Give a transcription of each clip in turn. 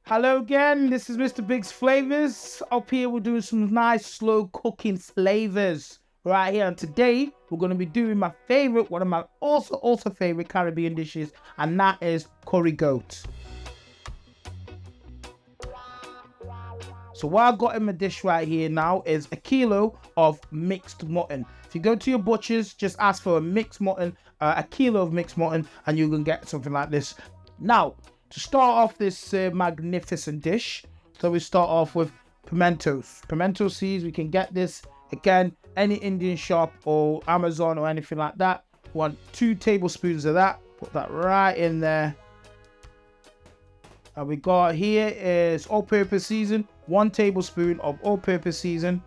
Hello again, this is Mr Bigz Flavours. Up here we're doing some nice slow cooking flavors right here, and today we're going to be doing my favorite, one of my also favorite Caribbean dishes, and that is curry goat. So what I've got in my dish right here now is a kilo of mixed mutton. If you go to your butchers, just ask for a mixed mutton, a kilo of mixed mutton, and you can get something like this. Now, to start off this magnificent dish, so we start off with pimentos. Pimento seeds, we can get this, again, any Indian shop or Amazon or anything like that. We want 2 tablespoons of that. Put that right in there. And we got here is all-purpose season. 1 tablespoon of all-purpose season.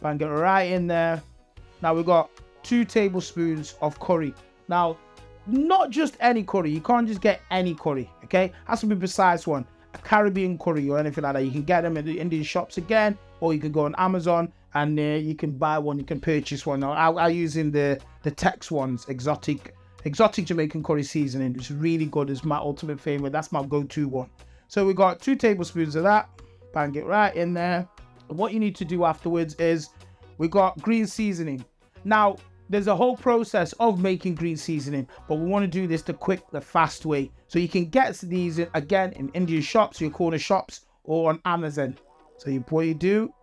Bang it right in there. Now we got 2 tablespoons of curry. Now, not just any curry. You can't just get any curry, okay? Has to be a precise one. A Caribbean curry or anything like that. You can get them in the Indian shops again, or you can go on Amazon and you can buy one. You can purchase one. I'm using the Tex ones, exotic Jamaican curry seasoning. It's really good. It's my ultimate favorite. That's my go-to one. So we got 2 tablespoons of that. Bang it right in there. And what you need to do afterwards is we got green seasoning. Now, there's a whole process of making green seasoning, but we want to do this the fast way. So you can get these again in Indian shops, your corner shops, or on Amazon. So what you do,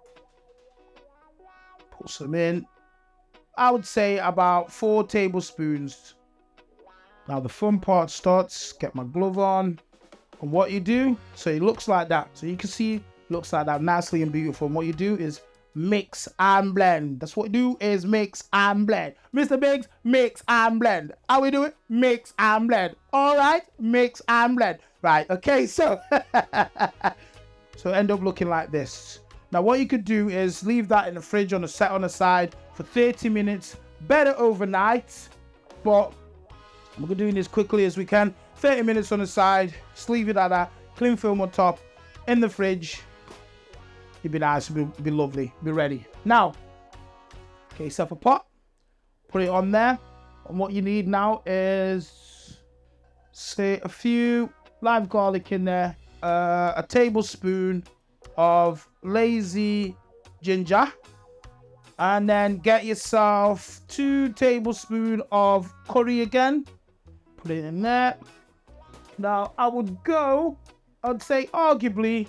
put some in. I would say about 4 tablespoons. Now the fun part starts. Get my glove on. And what you do, so it looks like that. So you can see, looks like that, nicely and beautiful. And what you do is mix and blend. That's what you do, is mix and blend. Mr. Bigz, mix and blend. How we do it? Mix and blend. All right, mix and blend. Right, okay, so so end up looking like this. Now what you could do is leave that in the fridge set on the side for 30 minutes. Better overnight, but we're doing this quickly as we can. 30 minutes on the side, just leave it at that. Cling film on top, in the fridge. It'd be nice, be lovely, be ready. Now, get yourself a pot, put it on there. And what you need now is, say, a few live garlic in there, a tablespoon of lazy ginger, and then get yourself 2 tablespoons of curry again. Put it in there. Now, I'd say arguably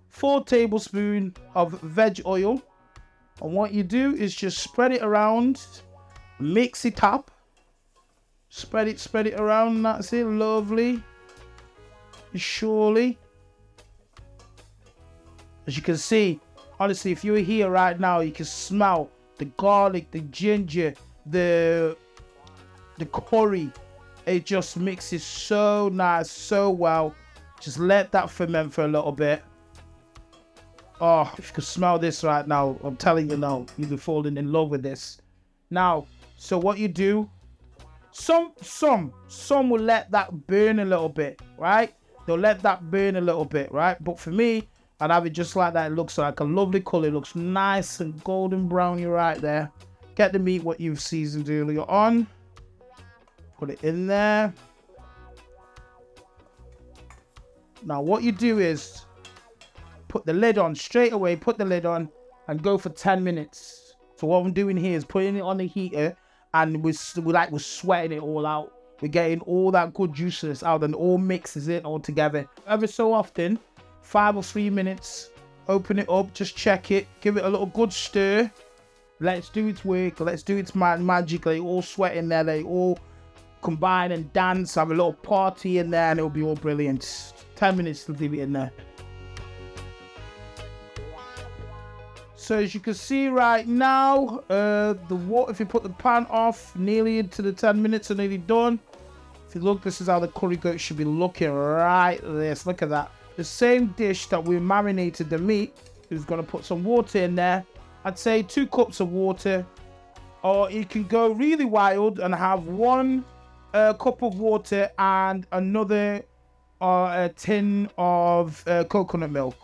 4 tablespoons of veg oil. And what you do is just spread it around, mix it up, spread it around. That's it, lovely. Surely, as you can see, honestly, if you're here right now, you can smell the garlic, the ginger, the curry. It just mixes so nice, so well. Just let that ferment for a little bit. Oh, if you could smell this right now, I'm telling you now, you'll be falling in love with this. Now, so what you do, some will let that burn a little bit, right? They'll let that burn a little bit, right? But for me, I'd have it just like that. It looks like a lovely color. It looks nice and golden brown. You're right there. Get the meat, what you've seasoned earlier on. Put it in there. Now what you do is put the lid on straight away. Put the lid on and go for 10 minutes. So what I'm doing here is putting it on the heater, and we're sweating it all out. We're getting all that good juiciness out, and all mixes it all together. Every so often, 5 or 3 minutes, open it up, just check it, give it a little good stir. Let's do its work. Let's do its magic. They all sweat in there. They all combine and dance, have a little party in there, and it'll be all brilliant. 10 minutes to leave it in there. So as you can see right now, the water, if you put the pan off, nearly into the 10 minutes, are nearly done. If you look, this is how the curry goat should be looking right this. Look at that. The same dish that we marinated the meat, is going to put some water in there. I'd say 2 cups of water, or you can go really wild and have 1 cup of water and another a tin of coconut milk.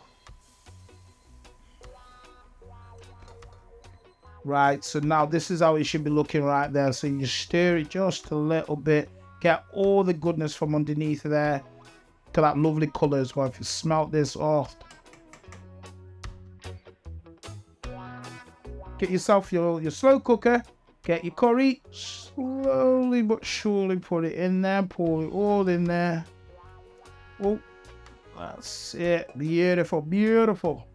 Right, so now this is how it should be looking right there. So you stir it just a little bit, get all the goodness from underneath there. Look at that lovely colour as well. If you smelt this, oh. Get yourself your slow cooker. Get your curry. Slowly but surely put it in there. Pour it all in there. Oh, that's it. Beautiful, beautiful.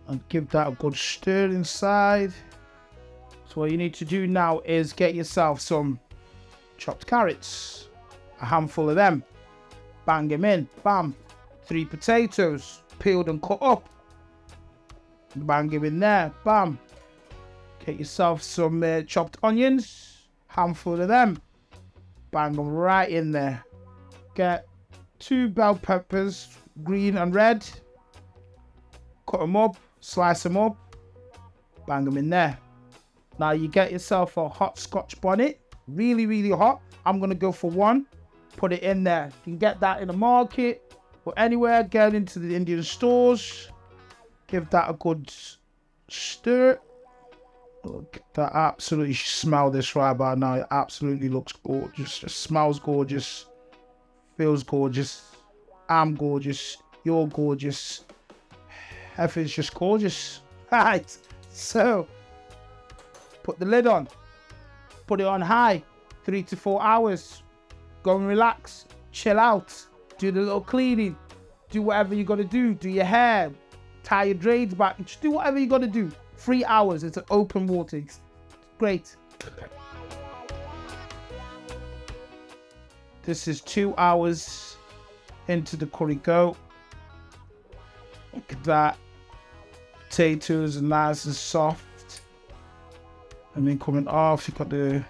And give that a good stir inside. So what you need to do now is get yourself some chopped carrots. A handful of them. Bang them in. Bam. 3 potatoes. Peeled and cut up. Bang them in there. Bam. Get yourself some chopped onions. Handful of them. Bang them right in there. Get 2 bell peppers, green and red. Cut them up. Slice them up. Bang them in there. Now you get yourself a hot Scotch bonnet. Really, really hot. I'm going to go for 1. Put it in there. You can get that in the market or anywhere. Get into the Indian stores. Give that a good stir. Look at that. Absolutely smell this right about now. It absolutely looks gorgeous. It smells gorgeous. Feels gorgeous. I'm gorgeous. You're gorgeous. Everything's just gorgeous. Right. So, put the lid on. Put it on high. 3 to 4 hours. Go and relax. Chill out. Do the little cleaning. Do whatever you got to do. Do your hair. Tie your braids back. Just do whatever you got to do. 3 hours. It's an open water. It's great. This is 2 hours into the curry goat. Look at that. Potatoes are nice and soft. And then coming off, you've got the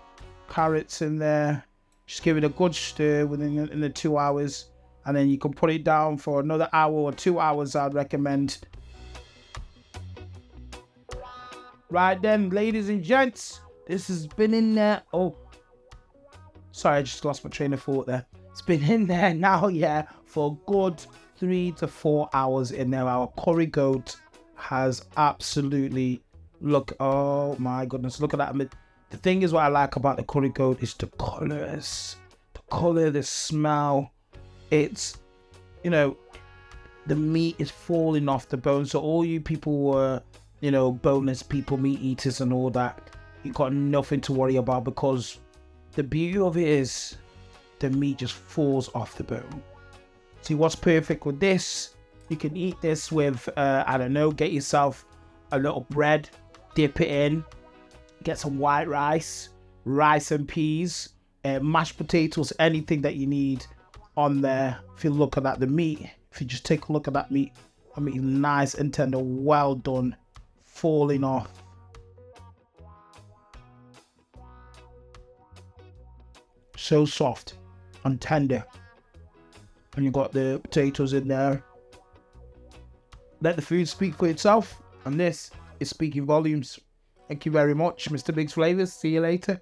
carrots in there. Just give it a good stir in the 2 hours. And then you can put it down for another hour or 2 hours, I'd recommend. Right then, ladies and gents, this has been in there. Oh, sorry, I just lost my train of thought there. It's been in there now, yeah, for a good 3 to 4 hours in there. Our curry goat has absolutely, look, oh my goodness, look at that. The thing is, what I like about the curry goat is the colors, the smell. It's, you know, the meat is falling off the bone. So all you people were, you know, boneless people, meat eaters and all that, you got nothing to worry about, because the beauty of it is the meat just falls off the bone. See what's perfect with this? You can eat this with, I don't know, get yourself a little bread, dip it in, get some white rice, rice and peas, mashed potatoes, anything that you need on there. If you look at the meat, if you just take a look at that meat, I mean, nice and tender, well done, falling off. So soft and tender. And you got the potatoes in there. Let the food speak for itself, and this is speaking volumes. Thank you very much, Mr Bigz Flavours. See you later.